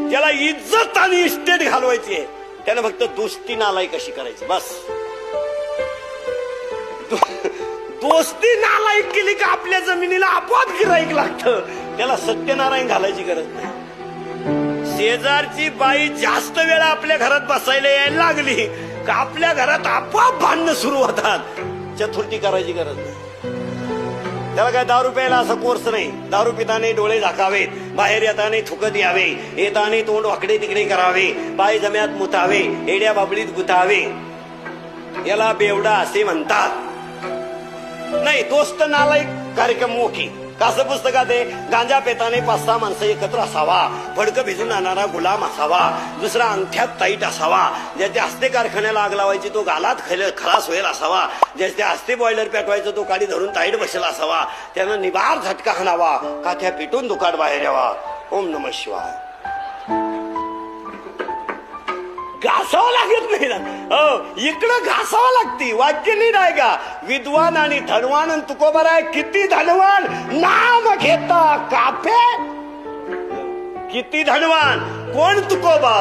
ज्याला इज्जत आणि इस्टेट घालवायची आहे त्यानं फक्त दोस्ती नालाई कशी करायची बस. दोस्ती नालायक केली का आपल्या जमिनीला आपोआप गिराईक लागतं. त्याला सत्यनारायण घालायची गरज नाही. शेजारची बाई जास्त वेळा आपल्या घरात बसायला यायला लागली का आपल्या घरात आपोआप भांडणं सुरू होतात. चतुर्थी करायची गरज नाही. त्याला काय दारू प्यायला असा कोर्स नाही. दारू पिताने डोळे झाकावेत, बाहेर येताने थुकत यावे, येताने तोंड वाकडे तिकडे करावे, पाय जम्यात मुतावे, एड्या बाबळीत गुतावे. याला बेवडा असे म्हणतात. नाही, दोस्त नालायक कार्यक्रम मोठी कसं पुस्तकात आहे. गांजा पेताने 5-6 माणसं एकत्र असावा, फडकं भिजून आणणारा गुलाम असावा, दुसरा अंगठ्यात ताईट असावा, ज्याच्या हस्ते कारखान्याला आग लावायची तो गालात खलास होईल असावा, ज्याच्या हस्ते बॉयलर पेटवायचं तो काडी धरून ताईट बसला असावा, त्यानं निबार झटका हाणावा, काथ्या पिटून दुकाट बाहेर यावा. ओम नमः शिवाय. घासावं लागत नाही ना. हो, इकडं घासावं लागती. वाक्य नीट आहे का. विद्वान आणि धनवान तुकोबर आहे. किती धनवान नाम घेता काफे. किती धनवान कोण तुकोबा.